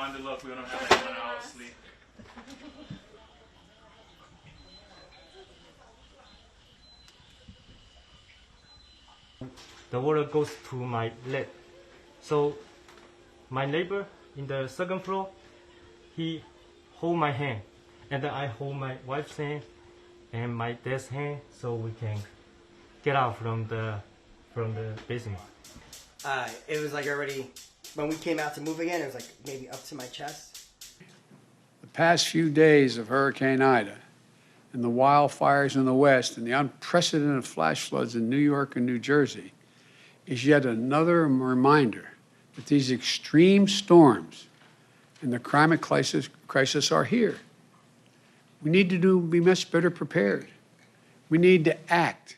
mind the luck. We don't have anyone else asleep. The water goes to my leg. So my neighbor in the second floor, he hold my hand, and then I hold my wife's hand and my dad's hand, so we can get out from the basement. It was like already, when we came out to move again, it was like maybe up to my chest. The past few days of Hurricane Ida and the wildfires in the West and the unprecedented flash floods in New York and New Jersey is yet another reminder that these extreme storms and the climate crisis are here. We need to be much better prepared. We need to act.